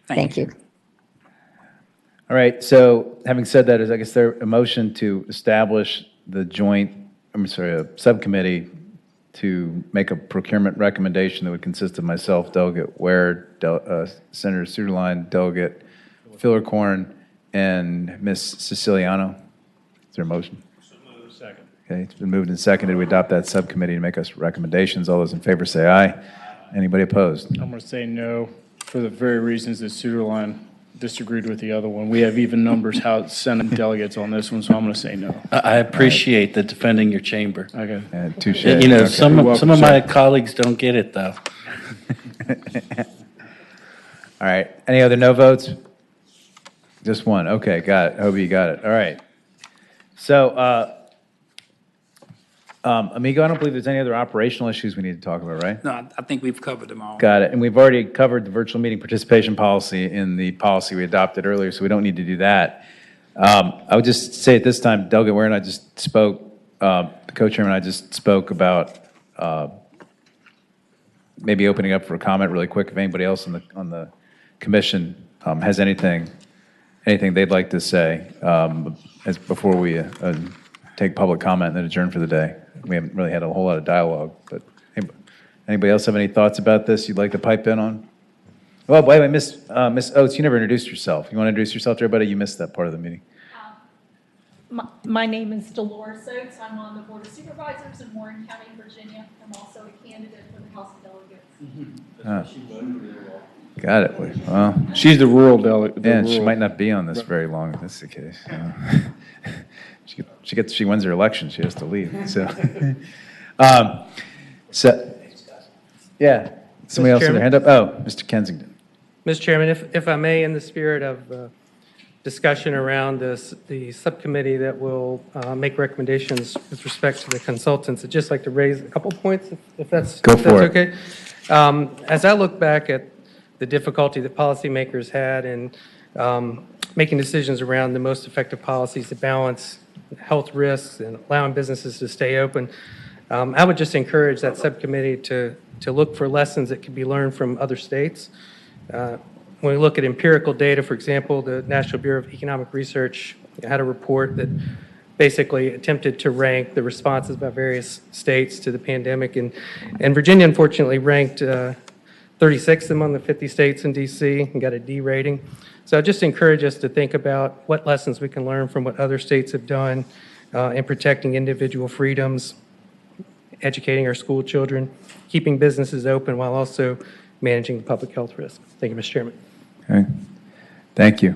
[SPEAKER 14] Thank you.
[SPEAKER 1] All right, so having said that, is I guess there a motion to establish the a subcommittee to make a procurement recommendation that would consist of myself, Delegate Ware, Senator Suderline, Delegate Fillercorn, and Ms. Siciliano. Is there a motion?
[SPEAKER 2] Second.
[SPEAKER 1] Okay, it's been moved and seconded. We adopt that subcommittee to make us recommendations. All those in favor say aye. Anybody opposed?
[SPEAKER 12] I'm going to say no for the very reasons that Suderline disagreed with the other one. We have even numbers House Senate delegates on this one, so I'm going to say no.
[SPEAKER 3] I appreciate the defending your chamber.
[SPEAKER 12] Okay.
[SPEAKER 1] Touche.
[SPEAKER 3] You know,
[SPEAKER 1] Okay.
[SPEAKER 3] some of my colleagues don't get it, though.
[SPEAKER 1] All right. Any other no votes? Just one. Okay, got it. Hobie, you got it. All right. So Amigo, I don't believe there's any other operational issues we need to talk about, right?
[SPEAKER 16] No, I think we've covered them all.
[SPEAKER 1] Got it. And we've already covered the virtual meeting participation policy in the policy we adopted earlier, so we don't need to do that. I would just say at this time, Delegate Ware and I just spoke, the co-chairman and I just spoke about maybe opening up for a comment really quick if anybody else on the commission has anything they'd like to say before we take public comment and then adjourn for the day. We haven't really had a whole lot of dialogue, but anybody else have any thoughts about this you'd like to pipe in on? Well, by the way, Miss Oates, you never introduced yourself. You want to introduce yourself to everybody? You missed that part of the meeting.
[SPEAKER 18] My name is Dolores Oates. I'm on the Board of Supervisors in Warren County, Virginia. I'm also a candidate for the House of Delegates.
[SPEAKER 1] Got it. Well,
[SPEAKER 12] She's the rural delegate.
[SPEAKER 1] yeah, she might not be on this very long if that's the case. She wins her election, she has to leave. Yeah, somebody else had their hand up? Oh, Mr. Kensington.
[SPEAKER 9] Mr. Chairman, if I may, in the spirit of discussion around the subcommittee that will make recommendations with respect to the consultants, I'd just like to raise a couple points, if that's okay. As I look back at the difficulty that policymakers had in making decisions around the most effective policies to balance health risks and allowing businesses to stay open, I would just encourage that subcommittee to look for lessons that can be learned from other states. When we look at empirical data, for example, the National Bureau of Economic Research had a report that basically attempted to rank the responses by various states to the pandemic. And Virginia, unfortunately, ranked 36th among the 50 states in D.C. and got a D rating. So I just encourage us to think about what lessons we can learn from what other states have done in protecting individual freedoms, educating our school children, keeping businesses open while also managing the public health risk. Thank you, Mr. Chairman.
[SPEAKER 1] Okay. Thank you.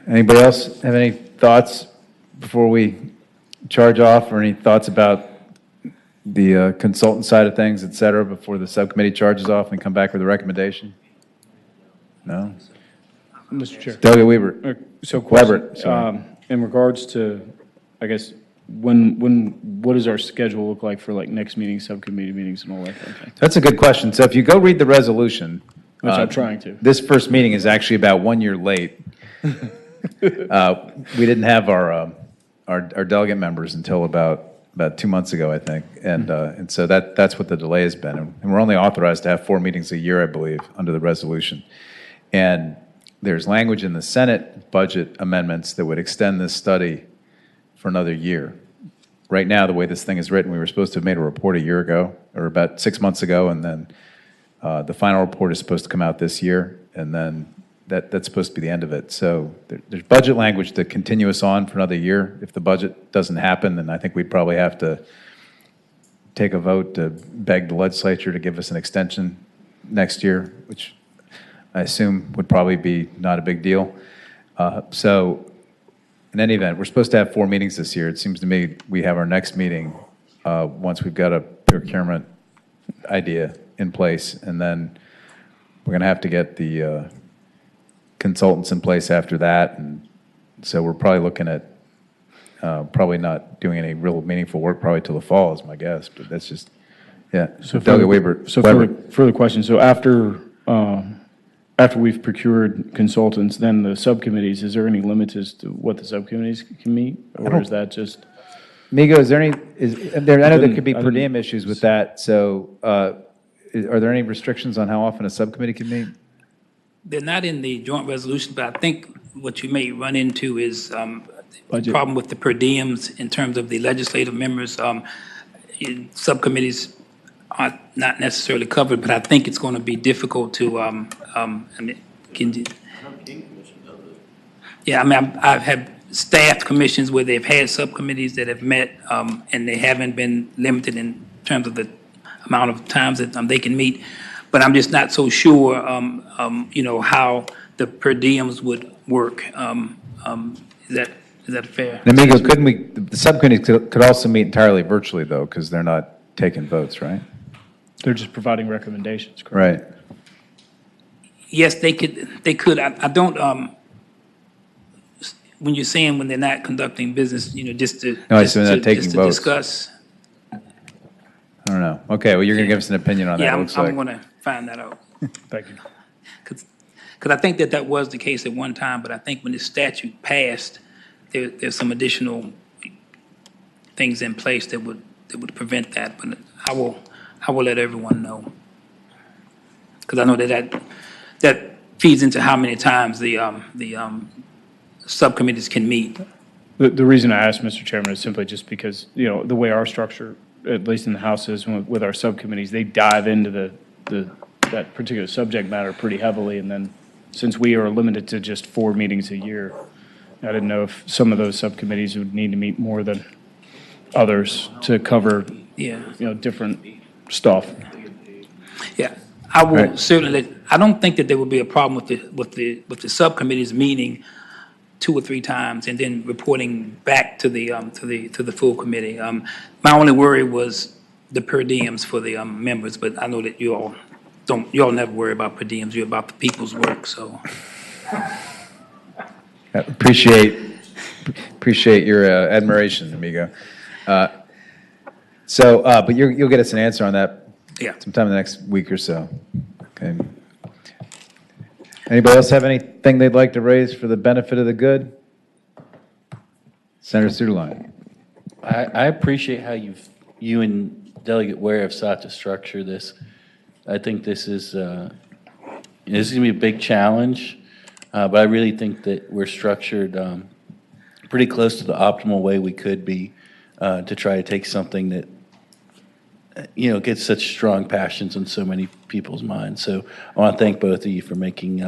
[SPEAKER 1] Anybody else have any thoughts before we charge off, or any thoughts about the consultant side of things, et cetera, before the subcommittee charges off and come back with a recommendation? No?
[SPEAKER 12] Mr. Chair.
[SPEAKER 1] Delegate Weber.
[SPEAKER 12] So,
[SPEAKER 1] Weber,
[SPEAKER 12] in regards to, I guess, what does our schedule look like for like next meeting, subcommittee meetings and all that kind of thing?
[SPEAKER 1] That's a good question. So if you go read the resolution.
[SPEAKER 12] Which I'm trying to.
[SPEAKER 1] This first meeting is actually about 1 year late. We didn't have our delegate members until about 2 months ago, I think. And so that's what the delay has been. And we're only authorized to have 4 meetings a year, I believe, under the resolution. And there's language in the Senate budget amendments that would extend this study for another year. Right now, the way this thing is written, we were supposed to have made a report a year ago, or about 6 months ago, and then the final report is supposed to come out this year, and then that's supposed to be the end of it. So there's budget language to continue us on for another year. If the budget doesn't happen, then I think we'd probably have to take a vote to beg the legislature to give us an extension next year, which I assume would probably be not a big deal. So in any event, we're supposed to have 4 meetings this year. It seems to me we have our next meeting once we've got a procurement idea in place, and then we're going to have to get the consultants in place after that, and so we're probably looking at probably not doing any real meaningful work probably till the fall is my guess, but that's just, yeah.
[SPEAKER 12] So
[SPEAKER 1] Delegate Weber.
[SPEAKER 12] So further question, so after we've procured consultants, then the subcommittees, is there any limits as to what the subcommittees can meet, or is that just?
[SPEAKER 1] Migo, is there any, I know there could be per diem issues with that, so are there any restrictions on how often a subcommittee can meet?
[SPEAKER 16] They're not in the joint resolution, but I think what you may run into is the problem with the per diems in terms of the legislative members. Subcommittees are not necessarily covered, but I think it's going to be difficult to, I've had staff commissions where they've had subcommittees that have met, and they haven't been limited in terms of the amount of times that they can meet. But I'm just not so sure, how the per diems would work. Is that fair?
[SPEAKER 1] And Amigo, the subcommittees could also meet entirely virtually, though, because they're not taking votes, right?
[SPEAKER 12] They're just providing recommendations, correct?
[SPEAKER 1] Right.
[SPEAKER 16] Yes, they could. I don't. when you're saying when they're not conducting business, just to,
[SPEAKER 1] No, I
[SPEAKER 16] just
[SPEAKER 1] said they're not taking
[SPEAKER 16] just to
[SPEAKER 1] votes.
[SPEAKER 16] discuss.
[SPEAKER 1] I don't know. Okay, well, you're going to give us an opinion on that,
[SPEAKER 16] Yeah,
[SPEAKER 1] it looks
[SPEAKER 16] I'm
[SPEAKER 1] like.
[SPEAKER 16] going to find that out.
[SPEAKER 2] Thank you.
[SPEAKER 16] Because I think that was the case at one time, but I think when the statute passed, there's some additional things in place that would prevent that. But I will let everyone know. Because I know that feeds into how many times the subcommittees can meet.
[SPEAKER 12] The reason I asked, Mr. Chairman, is simply just because, the way our structure, at least in the House, is with our subcommittees, they dive into that particular subject matter pretty heavily, and then since we are limited to just 4 meetings a year, I didn't know if some of those subcommittees would need to meet more than others to cover, different stuff.
[SPEAKER 16] Yeah, I will
[SPEAKER 12] Right.
[SPEAKER 16] certainly. I don't think that there would be a problem with the subcommittees meeting 2 or 3 times and then reporting back to the full committee. My only worry was the per diems for the members, but I know that you all never worry about per diems. You're about the people's work, so.
[SPEAKER 1] Appreciate your admiration, amigo. But you'll get us an answer on that sometime in the next week or so. Okay. Anybody else have anything they'd like to raise for the benefit of the good? Senator Suderline.
[SPEAKER 3] I appreciate how you and Delegate Ware have sought to structure this. I think this is going to be a big challenge, but I really think that we're structured pretty close to the optimal way we could be to try to take something that gets such strong passions in so many people's minds. So I want to thank both of you for making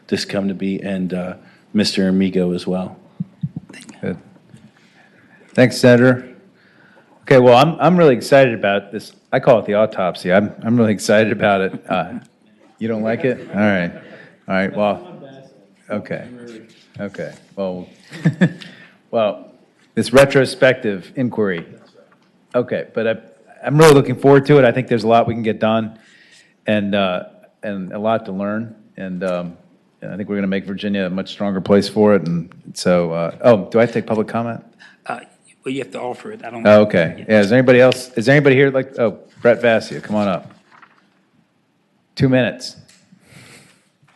[SPEAKER 3] this come to be, and Mr. Amigo as well.
[SPEAKER 1] Good. Thanks, Senator. Okay, well, I'm really excited about this. I call it the autopsy. I'm really excited about it. You don't like it? All right. Well, okay. Well, well, this retrospective inquiry. Okay, but I'm really looking forward to it. I think there's a lot we can get done, and a lot to learn. And I think we're going to make Virginia a much stronger place for it. And so, do I take public comment?
[SPEAKER 16] Well, you have to offer it. I don't.
[SPEAKER 1] Oh, okay. Yeah. Is there anybody else? Is there anybody here like? Oh, Brett Vassia, come on up. 2 minutes.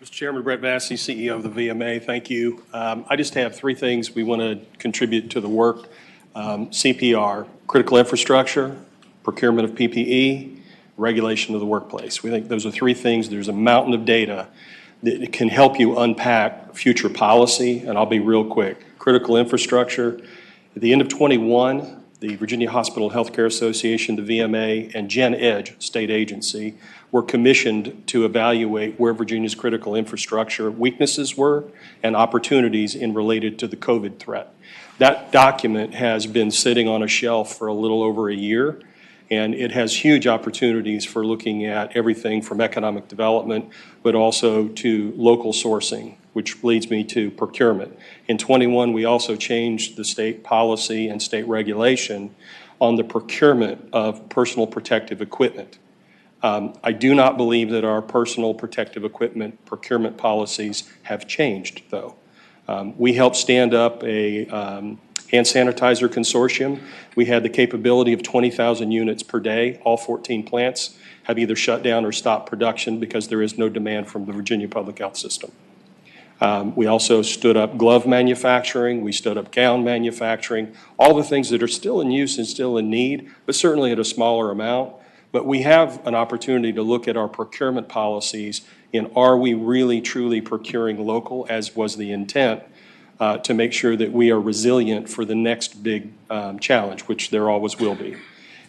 [SPEAKER 19] Mr. Chairman, Brett Vassie, CEO of the VMA. Thank you. I just have 3 things we want to contribute to the work. CPR, critical infrastructure, procurement of PPE, regulation of the workplace. We think those are 3 things. There's a mountain of data that can help you unpack future policy, and I'll be real quick. Critical infrastructure. At the end of 21, the Virginia Hospital Healthcare Association, the VMA, and Gen Edge state agency were commissioned to evaluate where Virginia's critical infrastructure weaknesses were and opportunities in related to the COVID threat. That document has been sitting on a shelf for a little over a year, and it has huge opportunities for looking at everything from economic development, but also to local sourcing, which leads me to procurement. In 21, we also changed the state policy and state regulation on the procurement of personal protective equipment. I do not believe that our personal protective equipment procurement policies have changed, though. We helped stand up a hand sanitizer consortium. We had the capability of 20,000 units per day. All 14 plants have either shut down or stopped production because there is no demand from the Virginia public health system. We also stood up glove manufacturing. We stood up gown manufacturing, all the things that are still in use and still in need, but certainly at a smaller amount. But we have an opportunity to look at our procurement policies and are we really truly procuring local, as was the intent, to make sure that we are resilient for the next big challenge, which there always will be.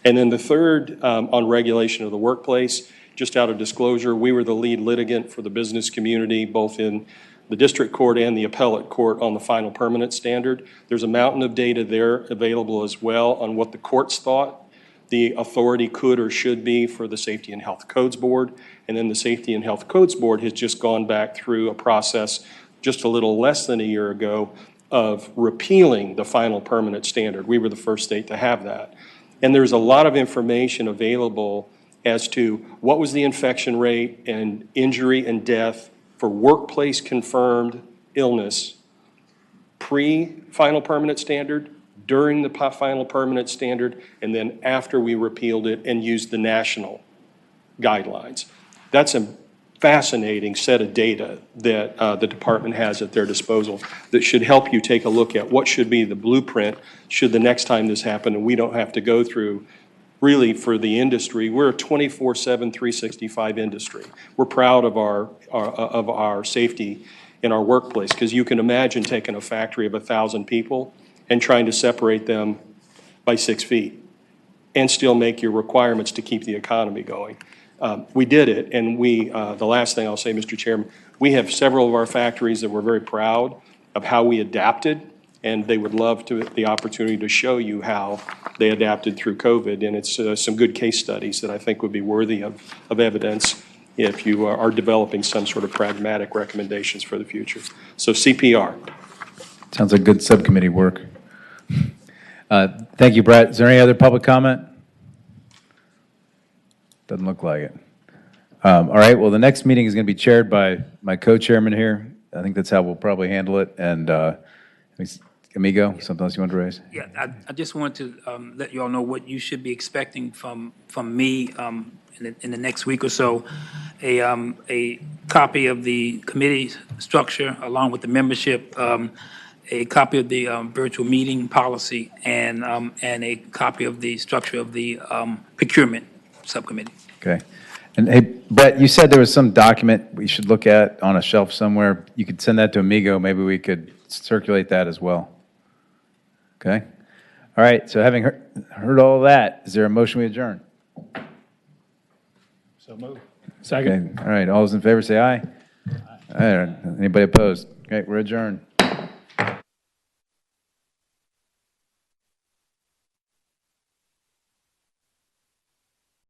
[SPEAKER 19] And then the third, on regulation of the workplace, just out of disclosure, we were the lead litigant for the business community, both in the district court and the appellate court on the final permanent standard. There's a mountain of data there available as well on what the courts thought the authority could or should be for the Safety and Health Codes Board. And then the Safety and Health Codes Board has just gone back through a process just a little less than a year ago of repealing the final permanent standard. We were the first state to have that. And there's a lot of information available as to what was the infection rate and injury and death for workplace confirmed illness pre-final permanent standard, during the final permanent standard, and then after we repealed it and used the national guidelines. That's a fascinating set of data that the department has at their disposal that should help you take a look at what should be the blueprint should the next time this happen and we don't have to go through. Really, for the industry, we're a 24/7, 365 industry. We're proud of our safety in our workplace, because you can imagine taking a factory of 1,000 people and trying to separate them by 6 feet and still make your requirements to keep the economy going. We did it, and the last thing I'll say, Mr. Chairman, we have several of our factories that we're very proud of how we adapted, and they would love the opportunity to show you how they adapted through COVID, and it's some good case studies that I think would be worthy of evidence if you are developing some sort of pragmatic recommendations for the future. So CPR.
[SPEAKER 1] Sounds like good subcommittee work. Thank you, Brett. Is there any other public comment? Doesn't look like it. All right, well, the next meeting is going to be chaired by my co-chairman here. I think that's how we'll probably handle it. And Amigo, something else you want to raise?
[SPEAKER 16] Yeah, I just want to let you all know what you should be expecting from me in the next week or so. A copy of the committee structure along with the membership, a copy of the virtual meeting policy, and a copy of the structure of the procurement subcommittee.
[SPEAKER 1] Okay. And hey, Brett, you said there was some document we should look at on a shelf somewhere. You could send that to Amigo. Maybe we could circulate that as well. Okay. All right. So having heard all of that, is there a motion we adjourn?
[SPEAKER 12] So moved. Second.
[SPEAKER 1] Okay. All right. All those in favor say aye. All right. Anybody opposed? Okay. We're adjourned.